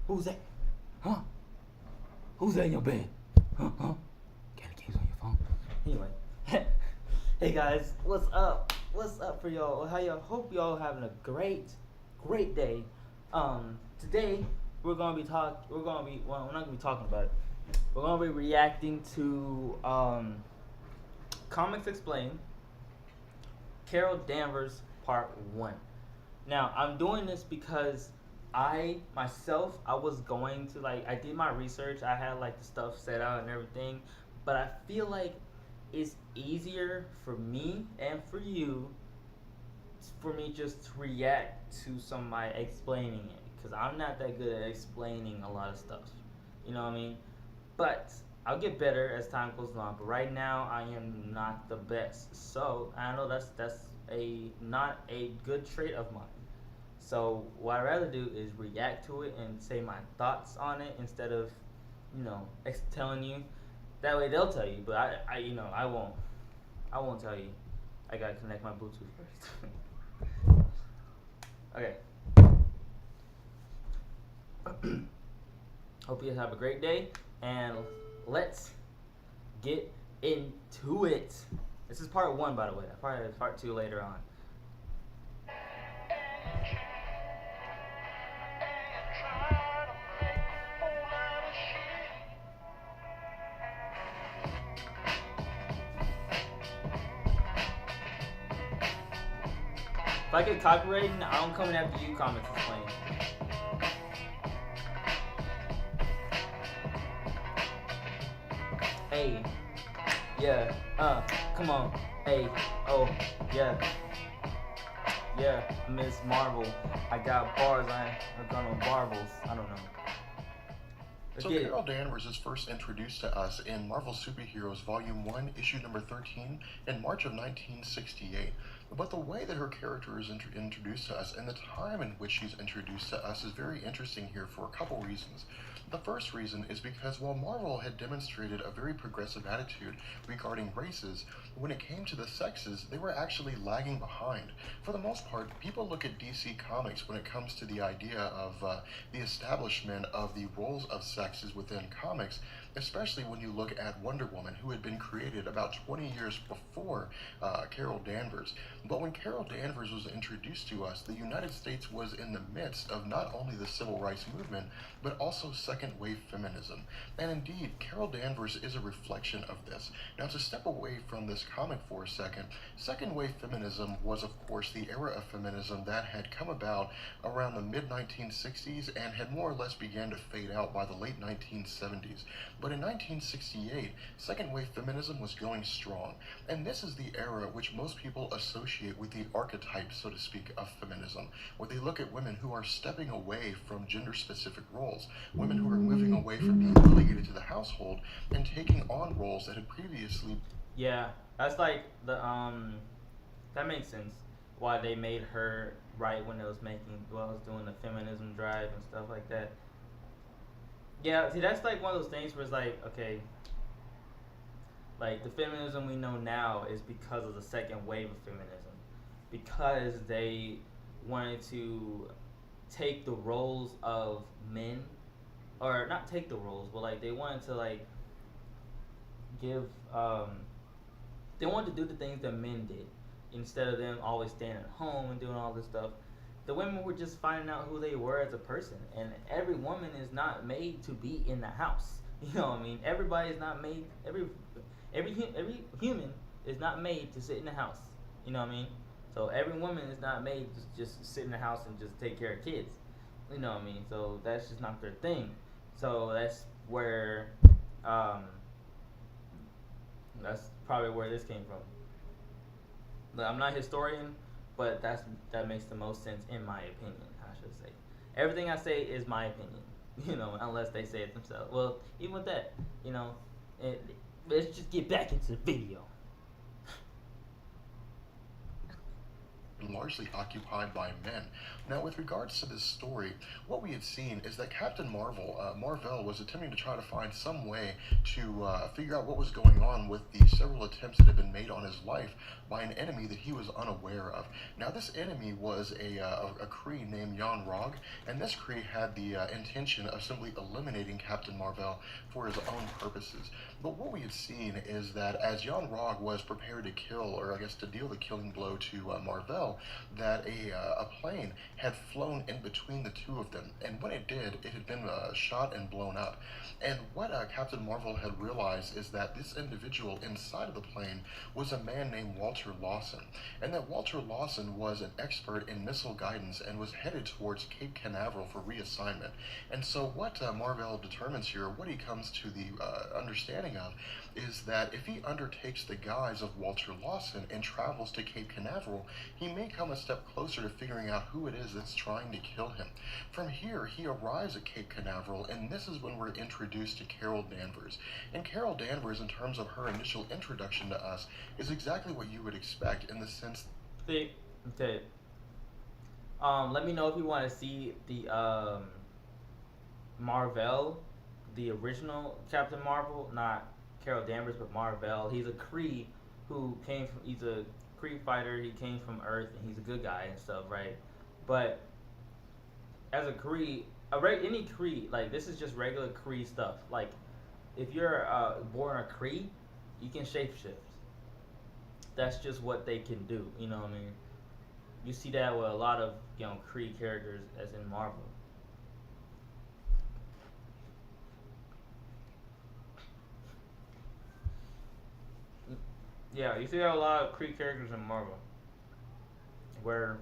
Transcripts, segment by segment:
Who's that? Huh? Who's that in your bed? Huh? Got the keys on your phone. Anyway. Hey guys, what's up? What's up for y'all? How y'all? Hope y'all having a great day. Today we're gonna be well, we're not gonna be talking about it. We're gonna be reacting to Comics Explained, Carol Danvers Part 1. Now, I'm doing this because I was going to, like, I did my research, I had, like, the stuff set out and everything, but I feel like it's easier for me and for you, for me just to react to somebody explaining it, because I'm not that good at explaining a lot of stuff, you know what I mean? But I'll get better as time goes on. But right now, I am not the best. So I know that's a not a good trait of mine. So what I'd rather do is react to it and say my thoughts on it instead of, telling you. That way they'll tell you, but I won't. I won't tell you. I gotta connect my Bluetooth first. Okay. Hope you guys have a great day, and let's get into it. This is part 1, by the way. Probably part 2 later on. If I get copyrighted, I'm coming after you, Comics Explained. Hey, yeah, come on, hey, oh, yeah, Ms.Marvel. I got bars, I'm gonna Marvels. I don't know. Let's So get Carol it. Danvers is first introduced to us in Marvel Superheroes Volume 1, issue number 13, in March of 1968. But the way that her character is introduced to us and the time in which she's introduced to us is very interesting here for a couple reasons. The first reason is because while Marvel had demonstrated a very progressive attitude regarding races, when it came to the sexes, they were actually lagging behind. For the most part, people look at DC Comics when it comes to the idea of the establishment of the roles of sexes within comics, especially when you look at Wonder Woman, who had been created about 20 years before Carol Danvers. But when Carol Danvers was introduced to us, the United States was in the midst of not only the civil rights movement, but also second wave feminism. And indeed, Carol Danvers is a reflection of this. Now, to step away from this comic for a second wave feminism was, of course, the era of feminism that had come about around the mid 1960s and had more or less began to fade out by the late 1970s. But in 1968, second wave feminism was going strong. And this is the era which most people associate with the archetype, so to speak, of feminism, where they look at women who are stepping away from gender-specific roles, women who are moving away from being relegated to the household and taking on roles that had previously. Yeah, that's like that makes sense. Why they made her right when it was doing the feminism drive and stuff like that. Yeah, see, that's like one of those things where it's like, okay, like the feminism we know now is because of the second wave of feminism, because they wanted to take the roles of men, or not take the roles, but like they wanted to like give they wanted to do the things that men did instead of them always staying at home and doing all this stuff. The women were just finding out who they were as a person, and every woman is not made to be in the house. You know what I mean? Everybody is not made. Every human is not made to sit in the house. You know what I mean? So every woman is not made to just sit in the house and just take care of kids. You know what I mean? So that's just not their thing. So um, that's probably where this came from. But I'm not a historian, but that makes the most sense in my opinion. I should say. Everything I say is my opinion. Unless they say it themselves. Well, even with that, let's just get back into the video. largely occupied by men. Now, with regards to this story, what we had seen is that Captain Marvel, Mar-vell, was attempting to try to find some way to figure out what was going on with the several attempts that had been made on his life by an enemy that he was unaware of. Now, this enemy was a Kree named Yon Rog, and this Kree had the intention of simply eliminating Captain Mar-vell for his own purposes. But what we had seen is that as Yon Rog was prepared to kill, or I guess to deal the killing blow to Mar-vell, that a plane had flown in between the two of them, and when it did, it had been shot and blown up. And what Captain Marvel had realized is that this individual inside of the plane was a man named Walter Lawson, and that Walter Lawson was an expert in missile guidance and was headed towards Cape Canaveral for reassignment. And so what Mar-vell determines here, what he comes to the understanding of, is that if he undertakes the guise of Walter Lawson and travels to Cape Canaveral, he may come a step closer to figuring out who it is that's trying to kill him. From here, he arrives at Cape Canaveral, and this is when we're introduced to Carol Danvers. And Carol Danvers, in terms of her initial introduction to us, is exactly what you would expect in the sense. See, okay. Let me know if you want to see the Mar-vell, the original Captain Marvel, not Carol Danvers, but Mar-vell. He's a Kree who came from. He's a Kree fighter. He came from Earth, and he's a good guy and stuff, right? But as a Kree, any Kree, like this is just regular Kree stuff. Like if you're born a Kree, you can shapeshift. That's just what they can do. You know what I mean? You see that with a lot of Kree characters, as in Marvel. Yeah, you see that a lot of Kree characters in Marvel, where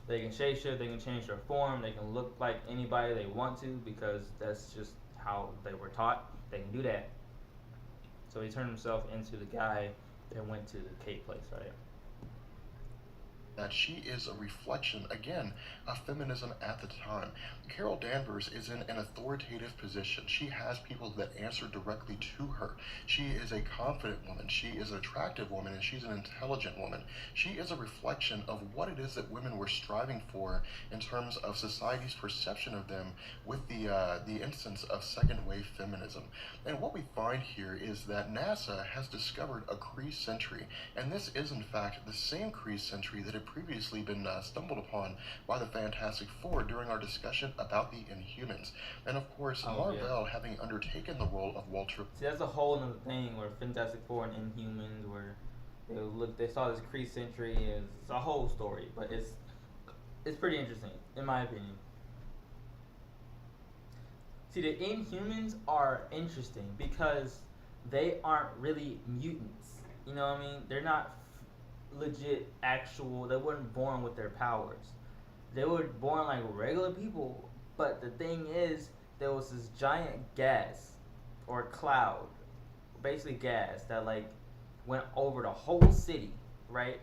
they can shapeshift, they can change their form, they can look like anybody they want to because that's just how they were taught. They can do that. So he turned himself into the guy that went to the Cape place, right? That she is a reflection, again, of feminism at the time. Carol Danvers is in an authoritative position. She has people that answer directly to her. She is a confident woman. She is an attractive woman, and she's an intelligent woman. She is a reflection of what it is that women were striving for in terms of society's perception of them with the instance of second wave feminism. And what we find here is that NASA has discovered a Kree sentry, and this is in fact the same Kree sentry that had previously been stumbled upon by the Fantastic Four during our discussion about the Inhumans. And of course, Mar-vell, having undertaken the role of Walter. See, that's a whole other thing where Fantastic Four and Inhumans, where they saw this Kree sentry. It's a whole story, but it's pretty interesting in my opinion. See, the Inhumans are interesting because they aren't really mutants. You know what I mean? They're not legit actual. They weren't born with their powers. They were born like regular people, but the thing is there was this giant gas or cloud, basically gas, that like went over the whole city, right?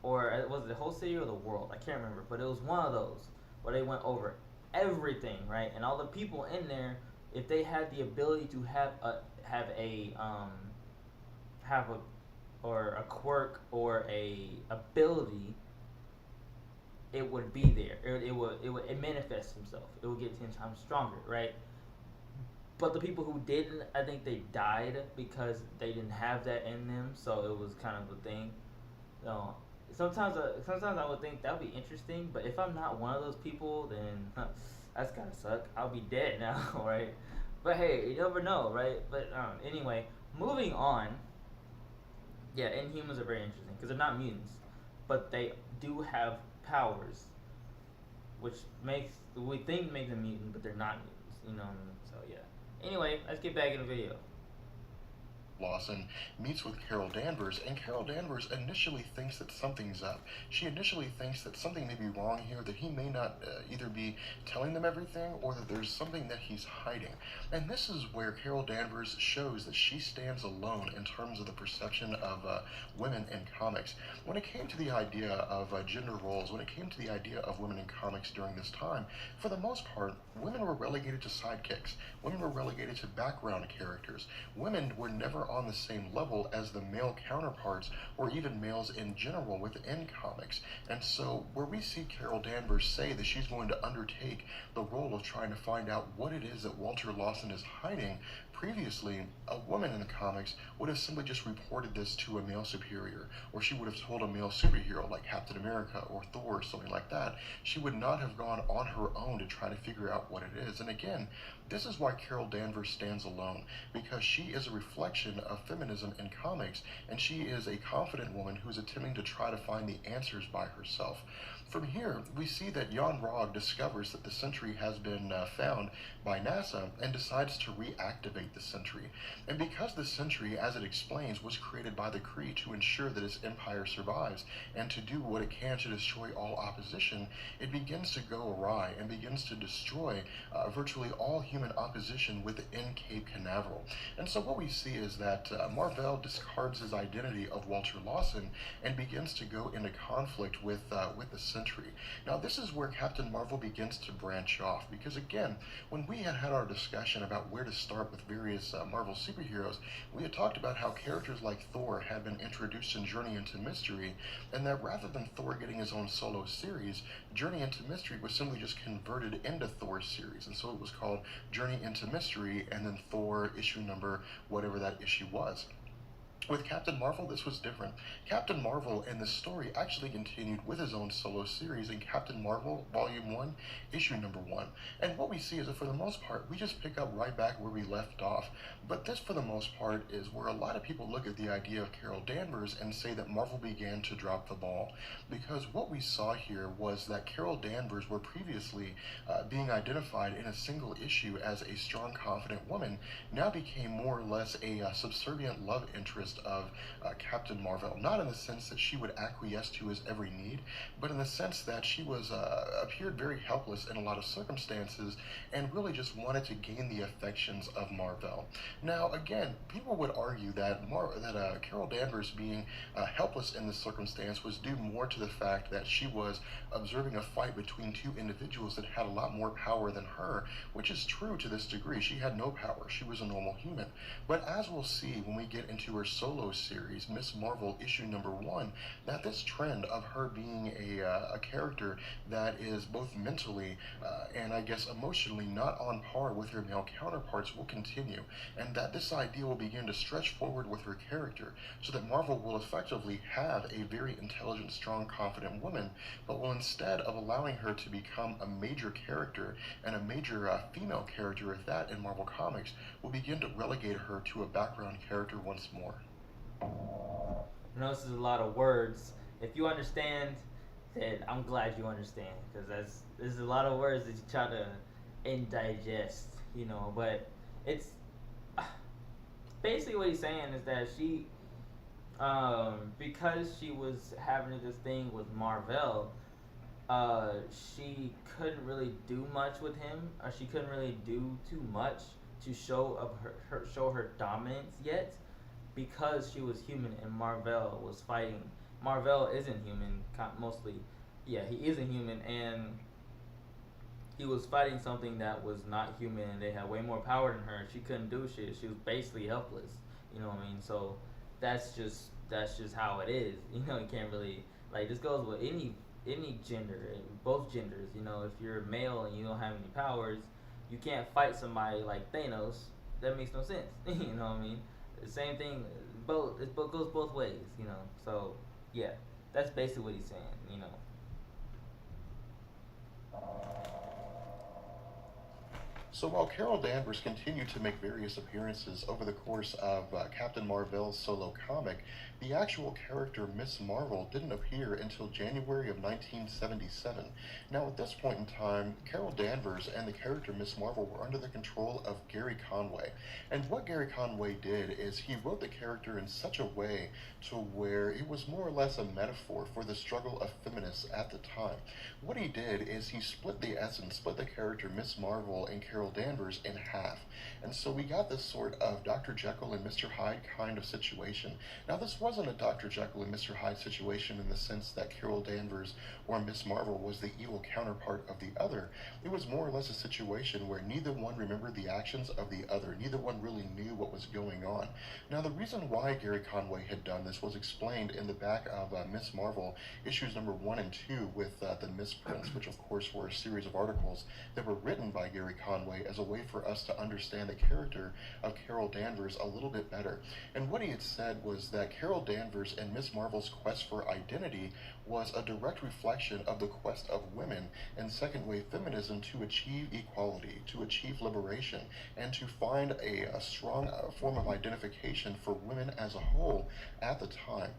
Or was it the whole city or the world? I can't remember, but it was one of those where they went over everything, right? And all the people in there, if they had the ability to have a or a quirk or a ability, it would be there. It manifests himself. It would get 10 times stronger, right? But the people who didn't, I think they died because they didn't have that in them. So it was kind of a thing. Sometimes I would think that would be interesting. But if I'm not one of those people, then that's gotta suck. I'll be dead now, right? But hey, you never know, right? But anyway, moving on. Yeah, Inhumans are very interesting because they're not mutants, but they do have powers, which we think make them mutant, but they're not mutants. You know what I mean? So yeah. Anyway, let's get back in the video. Lawson meets with Carol Danvers, and Carol Danvers initially thinks that something's up. She initially thinks that something may be wrong here, that he may not either be telling them everything or that there's something that he's hiding. And this is where Carol Danvers shows that she stands alone in terms of the perception of women in comics. When it came to the idea of gender roles, when it came to the idea of women in comics during this time, for the most part, women were relegated to sidekicks. Women were relegated to background characters. Women were never on the same level as the male counterparts or even males in general within comics. And so, where we see Carol Danvers say that she's going to undertake the role of trying to find out what it is that Walter Lawson is hiding, previously, a woman in the comics would have simply just reported this to a male superior, or she would have told a male superhero like Captain America or Thor or something like that. She would not have gone on her own to try to figure out what it is. And again, this is why Carol Danvers stands alone, because she is a reflection of feminism in comics, and she is a confident woman who's attempting to try to find the answers by herself. From here, we see that Jan Rog discovers that the Sentry has been found by NASA and decides to reactivate the Sentry. And because the Sentry, as it explains, was created by the Kree to ensure that its empire survives and to do what it can to destroy all opposition, it begins to go awry and begins to destroy virtually all human opposition within Cape Canaveral. And so what we see is that Mar-vell discards his identity of Walter Lawson and begins to go into conflict with the Sentry. Now, this is where Captain Marvel begins to branch off, because again, when we had our discussion about where to start with various Marvel superheroes, we had talked about how characters like Thor had been introduced in Journey into Mystery, and that rather than Thor getting his own solo series, Journey into Mystery was simply just converted into Thor's series, and so it was called Journey into Mystery, and then Thor issue number, whatever that issue was. With Captain Marvel, this was different. Captain Marvel in this story actually continued with his own solo series in Captain Marvel Volume 1, Issue number 1. And what we see is that for the most part, we just pick up right back where we left off. But this, for the most part, is where a lot of people look at the idea of Carol Danvers and say that Marvel began to drop the ball. Because what we saw here was that Carol Danvers were previously being identified in a single issue as a strong, confident woman, now became more or less a subservient love interest of Captain Mar-vell, not in the sense that she would acquiesce to his every need, but in the sense that she was appeared very helpless in a lot of circumstances and really just wanted to gain the affections of Mar-vell. Now, again, people would argue that Carol Danvers being helpless in this circumstance was due more to the fact that she was observing a fight between two individuals that had a lot more power than her, which is true to this degree. She had no power. She was a normal human. But as we'll see when we get into her solo series, Ms.Marvel issue number 1, that this trend of her being a character that is both mentally and I guess emotionally not on par with her male counterparts will continue, and that this idea will begin to stretch forward with her character, so that Marvel will effectively have a very intelligent, strong, confident woman, but will instead of allowing her to become a major character and a major female character at that in Marvel Comics, will begin to relegate her to a background character once more. I know this is a lot of words. If you understand, then I'm glad you understand, because this is a lot of words that you try to indigest, But it's basically what he's saying is that she, because she was having this thing with Mar-vell, she couldn't really do much with him, or she couldn't really do too much to show her dominance yet, because she was human and Mar-vell was fighting. Mar-vell isn't human, mostly. Yeah, he isn't human, and he was fighting something that was not human, and they had way more power than her. She couldn't do shit. She was basically helpless. You know what I mean? So that's just how it is. You can't really, like, this goes with any gender, both genders. If you're male and you don't have any powers, you can't fight somebody like Thanos. That makes no sense. You know what I mean? The same thing. It goes both ways. So yeah, that's basically what he's saying. So while Carol Danvers continued to make various appearances over the course of Captain Mar-vell's solo comic, the actual character Ms.Marvel didn't appear until January of 1977. Now at this point in time, Carol Danvers and the character Ms.Marvel were under the control of Gary Conway. And what Gary Conway did is he wrote the character in such a way to where it was more or less a metaphor for the struggle of feminists at the time. What he did is he split the character Ms.Marvel and Carol Carol Danvers in half. And so we got this sort of Dr. Jekyll and Mr. Hyde kind of situation. Now, this wasn't a Dr. Jekyll and Mr. Hyde situation in the sense that Carol Danvers or Miss Marvel was the evil counterpart of the other. It was more or less a situation where neither one remembered the actions of the other. Neither one really knew what was going on. Now, the reason why Gary Conway had done this was explained in the back of Miss Marvel issues number 1 and 2 with the misprints, which of course were a series of articles that were written by Gary Conway as a way for us to understand the character of Carol Danvers a little bit better. And what he had said was that Carol Danvers and Miss Marvel's quest for identity was a direct reflection of the quest of women in second wave feminism to achieve equality, to achieve liberation, and to find a strong form of identification for women as a whole at the time.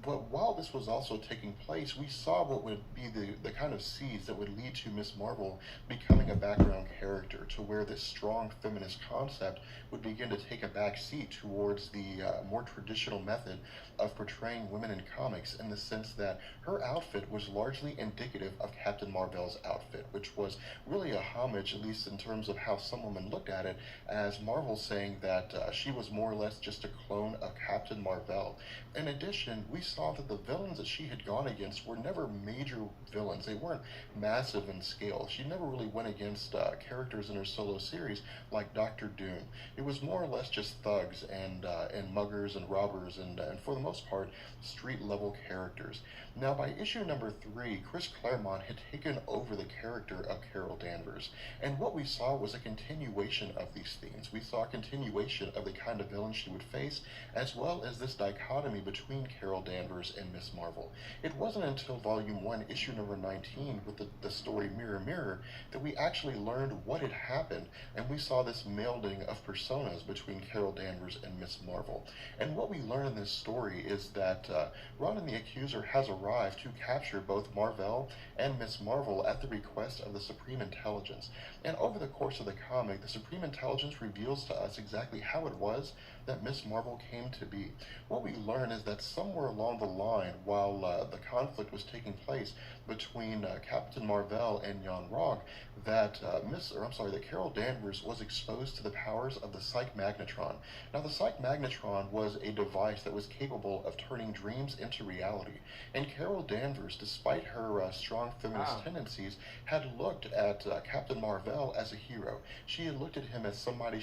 But while this was also taking place, we saw what would be the kind of seeds that would lead to Miss Marvel becoming a background character, to where this strong feminist concept would begin to take a back seat towards the more traditional method of portraying women in comics, in the sense that her outfit was largely indicative of Captain Mar-vell's outfit, which was really a homage, at least in terms of how some women looked at it, as Marvel saying that she was more or less just a clone of Captain Mar-vell. In addition, we saw that the villains that she had gone against were never major villains. They weren't massive in scale. She never really went against characters in her solo series like Doctor Doom. It was more or less just thugs and muggers and robbers and for the most part, street level characters. Now, by issue number 3, Chris Claremont had taken over the character of Carol Danvers, and what we saw was a continuation of these themes. We saw a continuation of the kind of villain she would face, as well as this dichotomy between Carol Danvers and Miss Marvel. It wasn't until volume 1, issue number 19, with the story Mirror Mirror, that we actually learned what had happened, and we saw this melding of personas between Carol Danvers and Miss Marvel. And what we learn in this story is that Ronan the Accuser has arrived to capture both Mar-vell and Miss Marvel at the request of the Supreme Intelligence. And over the course of the comic, the Supreme Intelligence reveals to us exactly how it was that Miss Marvel came to be. What we learn is that somewhere along the line, while the conflict was taking place between Captain Mar-vell and Jan Rog, that that Carol Danvers was exposed to the powers of the Psych Magnetron. Now, the Psych Magnetron was a device that was capable of turning dreams into reality. And Carol Danvers, despite her strong feminist tendencies, had looked at Captain Mar-vell as a hero. She had looked at him as somebody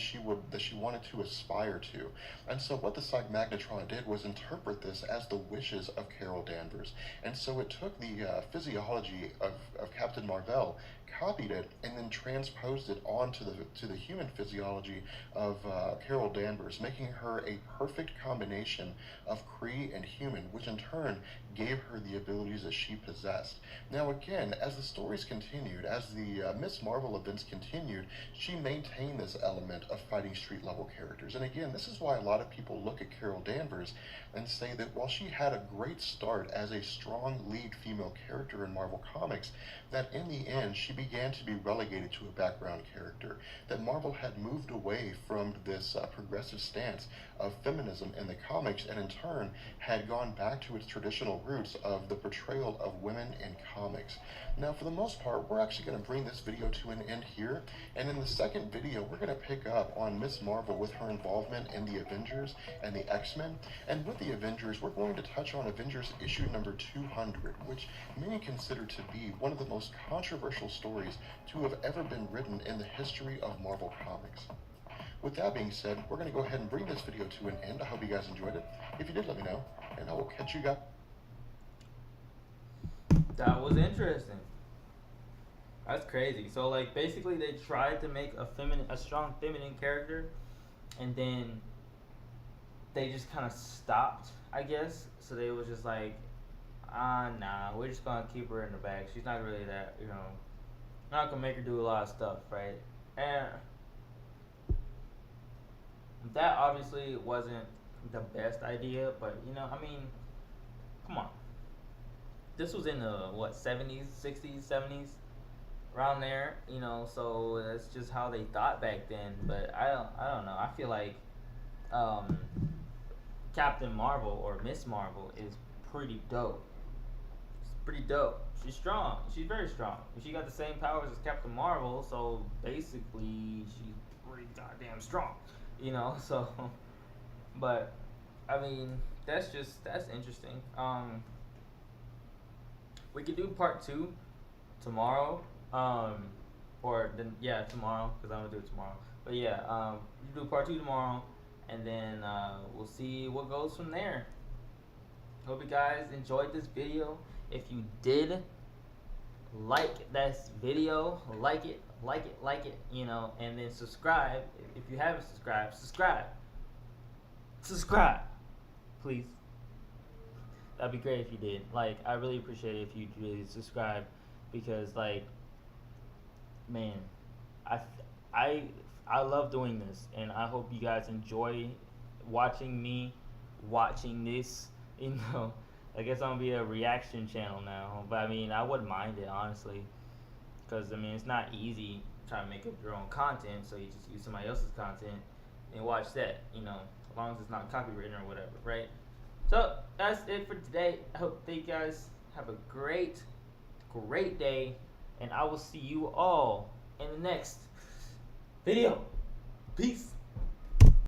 that she wanted to aspire to. And so what the Psych Magnetron did was interpret this as the wishes of Carol Danvers. And so it took the physiology of Captain Mar-vell, copied it, and then transposed it onto the human physiology of Carol Danvers, making her a perfect combination of Kree and human, which in turn gave her the abilities that she possessed. Now again, as the stories continued, as the Miss Marvel events continued, she maintained this element of fighting street level characters. And again, this is why a lot of people look at Carol Danvers and say that while she had a great start as a strong lead female character in Marvel Comics, that in the end she began to be relegated to a background character, that Marvel had moved away from this progressive stance of feminism in the comics, and in turn had gone back to its traditional roots of the portrayal of women in comics. Now, for the most part, we're actually going to bring this video to an end here, and in the second video, we're going to pick up on Miss Marvel with her involvement in the Avengers and the X-Men. And with the Avengers, we're going to touch on Avengers issue number 200, which many consider to be one of the most controversial stories to have ever been written in the history of Marvel Comics. With that being said, we're going to go ahead and bring this video to an end. I hope you guys enjoyed it. If you did, let me know, and I will catch you guys. That was interesting. That's crazy. So like basically they tried to make a strong feminine character, and then they just kind of stopped, I guess. So they was just like, nah, we're just gonna keep her in the back. She's not really that, not gonna make her do a lot of stuff, right? And that obviously wasn't the best idea, but come on. This was in the 70s, 60s, 70s, around there, so that's just how they thought back then. But I don't know. I feel like Captain Marvel or Miss Marvel is pretty dope. It's pretty dope. she's strong. She's very strong. She got the same powers as Captain Marvel, so basically she's pretty goddamn strong. So but I mean that's interesting. We could do part two tomorrow. Or then yeah tomorrow because I'm gonna do it tomorrow. But yeah, we do part two tomorrow, and then we'll see what goes from there. Hope you guys enjoyed this video. If you did, like this video, like it, and then subscribe. If you haven't subscribed, subscribe, please. That'd be great if you did. Like, I really appreciate it if you did subscribe, because like, man, I I I love doing this, and I hope you guys enjoy watching me watching this. I guess I'm gonna be a reaction channel now, but I mean, I wouldn't mind it honestly, because I mean, it's not easy trying to make up your own content, so you just use somebody else's content and watch that. As long as it's not copywritten or whatever, right? So that's it for today. I hope that you guys have a great day, and I will see you all in the next video. Peace.